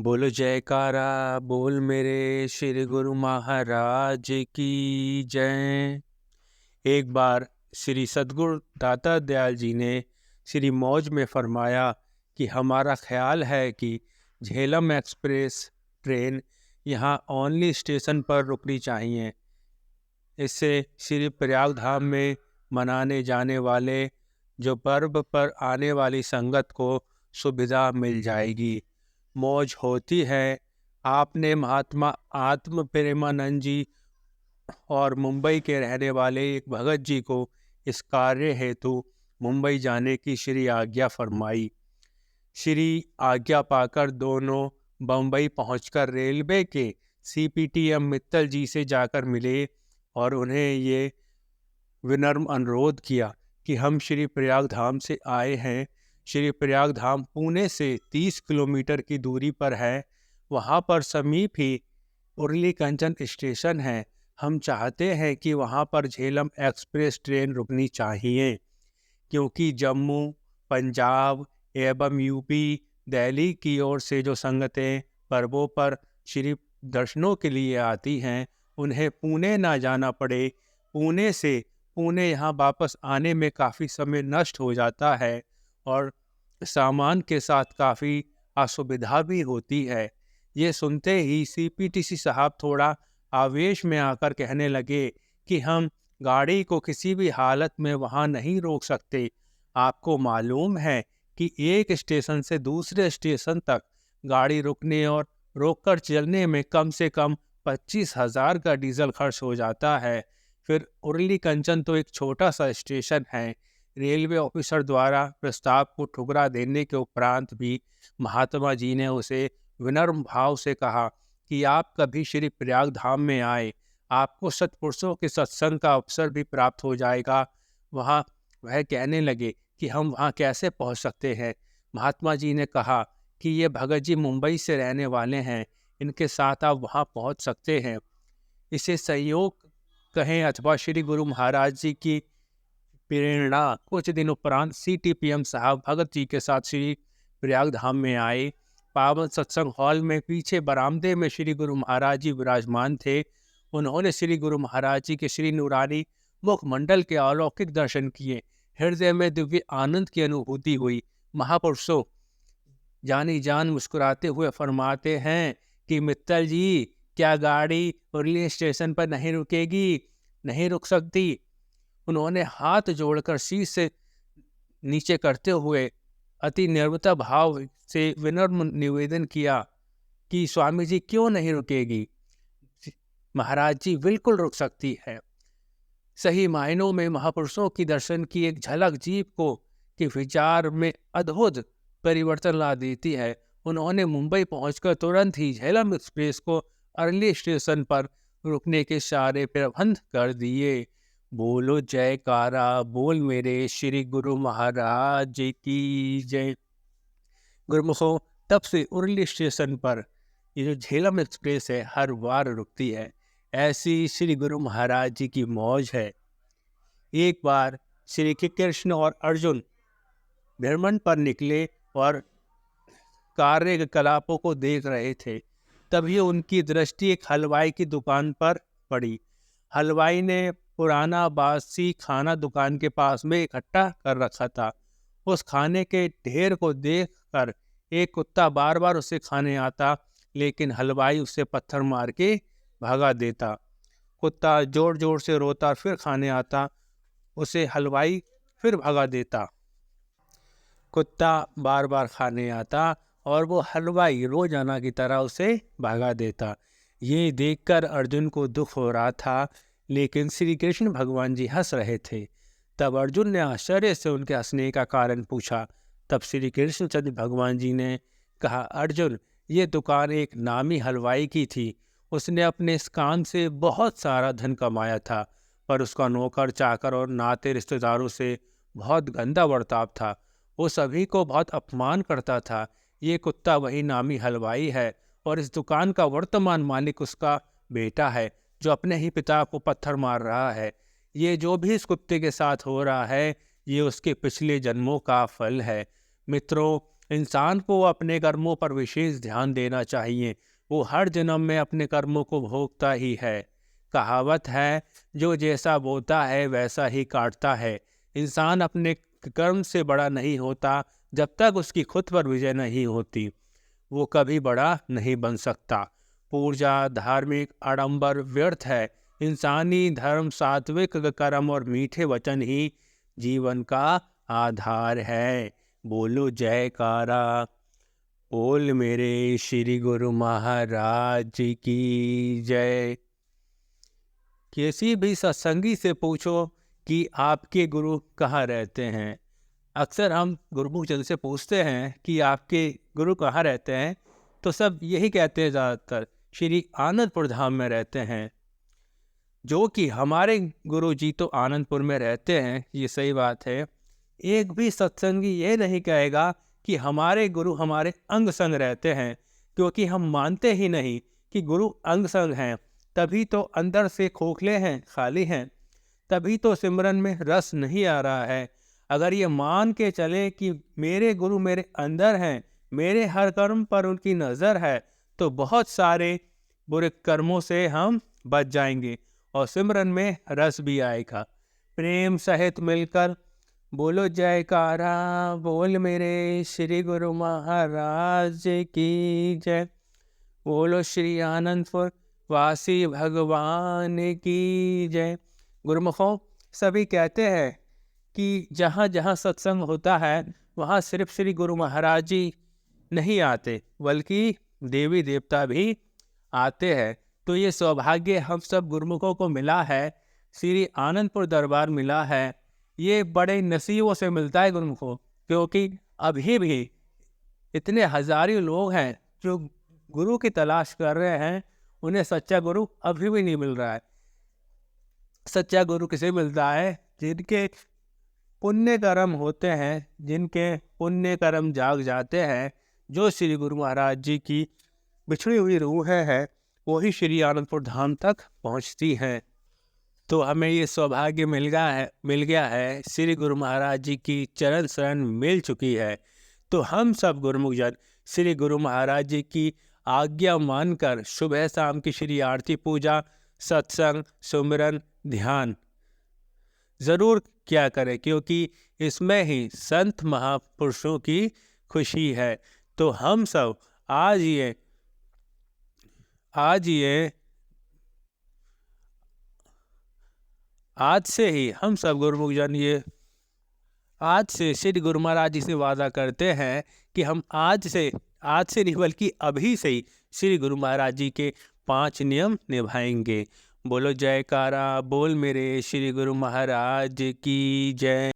बोलो जयकारा बोल मेरे श्री गुरु महाराज की जय। एक बार श्री सद्गुरु दाता दयाल जी ने श्री मौज में फरमाया कि हमारा ख्याल है कि झेलम एक्सप्रेस ट्रेन यहाँ ओनली स्टेशन पर रुकनी चाहिए। इससे श्री प्रयाग धाम में मनाने जाने वाले जो पर्व पर आने वाली संगत को सुविधा मिल जाएगी। मौज होती है। आपने महात्मा आत्म प्रेमानंद जी और मुंबई के रहने वाले एक भगत जी को इस कार्य हेतु मुंबई जाने की श्री आज्ञा फरमाई। श्री आज्ञा पाकर दोनों बम्बई पहुंचकर रेलवे के सीपीटीएम मित्तल जी से जाकर मिले और उन्हें ये विनम्र अनुरोध किया कि हम श्री प्रयाग धाम से आए हैं। श्री प्रयाग धाम पुणे से 30 किलोमीटर की दूरी पर है। वहाँ पर समीप ही उरली कंचन स्टेशन है। हम चाहते हैं कि वहाँ पर झेलम एक्सप्रेस ट्रेन रुकनी चाहिए, क्योंकि जम्मू, पंजाब एवं यूपी, दिल्ली की ओर से जो संगतें पर्वों पर श्री दर्शनों के लिए आती हैं, उन्हें पुणे ना जाना पड़े। पुणे यहाँ वापस आने में काफ़ी समय नष्ट हो जाता है और सामान के साथ काफ़ी असुविधा भी होती है। ये सुनते ही सीपीटीसी साहब थोड़ा आवेश में आकर कहने लगे कि हम गाड़ी को किसी भी हालत में वहाँ नहीं रोक सकते। आपको मालूम है कि एक स्टेशन से दूसरे स्टेशन तक गाड़ी रुकने और रोककर चलने में कम से कम 25,000 का डीजल खर्च हो जाता है। फिर उरली कंचन तो एक छोटा सा स्टेशन है। रेलवे ऑफिसर द्वारा प्रस्ताव को ठुकरा देने के उपरांत भी महात्मा जी ने उसे विनम्र भाव से कहा कि आप कभी श्री प्रयाग धाम में आए, आपको सत्पुरुषों के सत्संग का अवसर भी प्राप्त हो जाएगा। वह कहने लगे कि हम वहाँ कैसे पहुँच सकते हैं। महात्मा जी ने कहा कि ये भगत जी मुंबई से रहने वाले हैं, इनके साथ आप वहाँ पहुँच सकते हैं। इसे संयोग कहें अथवा श्री गुरु महाराज जी की प्रेरणा, कुछ दिन उपरांत सीटीपीएम साहब भगत जी के साथ श्री प्रयाग धाम में आए। पावन सत्संग हॉल में पीछे बरामदे में श्री गुरु महाराज जी विराजमान थे। उन्होंने श्री गुरु महाराज जी के श्री नूरानी मुखमंडल के अलौकिक दर्शन किए। हृदय में दिव्य आनंद की अनुभूति हुई। महापुरुषों जानी जान मुस्कुराते हुए फरमाते हैं कि मित्तल जी, क्या गाड़ी उरली स्टेशन पर नहीं रुकेगी? नहीं रुक सकती। उन्होंने हाथ जोड़कर शीश से नीचे करते हुए अति निर्मता भाव से विनम्र निवेदन किया कि स्वामी जी क्यों नहीं रुकेगी? महाराज जी बिल्कुल रुक सकती है। सही मायनों में महापुरुषों की दर्शन की एक झलक जीव को कि विचार में अद्भुत परिवर्तन ला देती है। उन्होंने मुंबई पहुंचकर तुरंत ही झेलम एक्सप्रेस को अर्ली स्टेशन पर रुकने के सारे प्रबंध कर दिए। बोलो जयकारा बोल मेरे श्री गुरु महाराज की जय। गुरुमुखों, तब से उरली स्टेशन पर ये जो झेलम एक्सप्रेस है हर बार रुकती है। ऐसी श्री गुरु महाराज जी की मौज है। एक बार श्री कृष्ण और अर्जुन भ्रमण पर निकले और कार्यकलापों को देख रहे थे। तभी उनकी दृष्टि एक हलवाई की दुकान पर पड़ी। हलवाई ने पुराना बासी खाना दुकान के पास में इकट्ठा कर रखा था। उस खाने के ढेर को देखकर एक कुत्ता बार बार उसे खाने आता, लेकिन हलवाई उसे पत्थर मार के भगा देता। कुत्ता जोर जोर से रोता, फिर खाने आता, उसे हलवाई फिर भगा देता। कुत्ता बार बार खाने आता और वो हलवाई रोजाना की तरह उसे भगा देता। ये देखकर अर्जुन को दुख हो रहा था, लेकिन श्री कृष्ण भगवान जी हंस रहे थे। तब अर्जुन ने आश्चर्य से उनके हंसने का कारण पूछा। तब श्री कृष्णचंद्र भगवान जी ने कहा, अर्जुन, ये दुकान एक नामी हलवाई की थी। उसने अपने इस काम से बहुत सारा धन कमाया था, पर उसका नौकर चाकर और नाते रिश्तेदारों से बहुत गंदा बर्ताव था। वो सभी को बहुत अपमान करता था। ये कुत्ता वही नामी हलवाई है और इस दुकान का वर्तमान मालिक उसका बेटा है, जो अपने ही पिता को पत्थर मार रहा है। ये जो भी इस कुत्ते के साथ हो रहा है, ये उसके पिछले जन्मों का फल है। मित्रों, इंसान को अपने कर्मों पर विशेष ध्यान देना चाहिए। वो हर जन्म में अपने कर्मों को भोगता ही है। कहावत है, जो जैसा बोता है वैसा ही काटता है। इंसान अपने कर्म से बड़ा नहीं होता। जब तक उसकी खुद पर विजय नहीं होती, वो कभी बड़ा नहीं बन सकता। पूजा, धार्मिक आडंबर व्यर्थ है। इंसानी धर्म, सात्विक कर्म और मीठे वचन ही जीवन का आधार है। बोलो जयकारा। बोल मेरे श्री गुरु महाराज की जय। किसी भी सत्संगी से पूछो कि आपके गुरु कहाँ रहते हैं। अक्सर हम गुरुमुख जन से पूछते हैं कि आपके गुरु कहाँ रहते हैं, तो सब यही कहते हैं ज़्यादातर श्री आनंदपुर धाम में रहते हैं। जो कि हमारे गुरु जी तो आनंदपुर में रहते हैं, ये सही बात है। एक भी सत्संगी ये नहीं कहेगा कि हमारे गुरु हमारे अंग संग रहते हैं, क्योंकि हम मानते ही नहीं कि गुरु अंग संग हैं। तभी तो अंदर से खोखले हैं, खाली हैं। तभी तो सिमरन में रस नहीं आ रहा है। अगर ये मान के चले कि मेरे गुरु मेरे अंदर हैं, मेरे हर कर्म पर उनकी नज़र है, तो बहुत सारे बुरे कर्मों से हम बच जाएंगे और सिमरन में रस भी आएगा। प्रेम सहित मिलकर बोलो जयकारा। बोल मेरे श्री गुरु महाराज की जय। बोलो श्री आनंदपुर वासी भगवान की जय। गुरुमुखों, सभी कहते हैं कि जहाँ जहाँ सत्संग होता है वहाँ सिर्फ श्री गुरु महाराज जी नहीं आते, बल्कि देवी देवता भी आते हैं। तो ये सौभाग्य हम सब गुरुमुखों को मिला है, श्री आनंदपुर दरबार मिला है। ये बड़े नसीबों से मिलता है गुरुमुखों, क्योंकि अभी भी इतने हजारों लोग हैं जो गुरु की तलाश कर रहे हैं, उन्हें सच्चा गुरु अभी भी नहीं मिल रहा है। सच्चा गुरु किसे मिलता है? जिनके पुण्य कर्म होते हैं, जिनके पुण्य कर्म जाग जाते हैं, जो श्री गुरु महाराज जी की बिछड़ी हुई रूहें हैं, वही श्री आनंदपुर धाम तक पहुंचती हैं। तो हमें ये सौभाग्य मिल गया है, श्री गुरु महाराज जी की चरण शरण मिल चुकी है। तो हम सब गुरुमुख जन श्री गुरु महाराज जी की आज्ञा मानकर सुबह शाम की श्री आरती, पूजा, सत्संग, सुमिरन, ध्यान ज़रूर क्या करें, क्योंकि इसमें ही संत महापुरुषों की खुशी है। तो हम सब आज से ही हम सब गुरुमुख जन आज से श्री गुरु महाराज जी से वादा करते हैं कि हम आज से नहीं बल्कि अभी से ही श्री गुरु महाराज जी के 5 नियम निभाएंगे। बोलो जयकारा। बोल मेरे श्री गुरु महाराज की जय।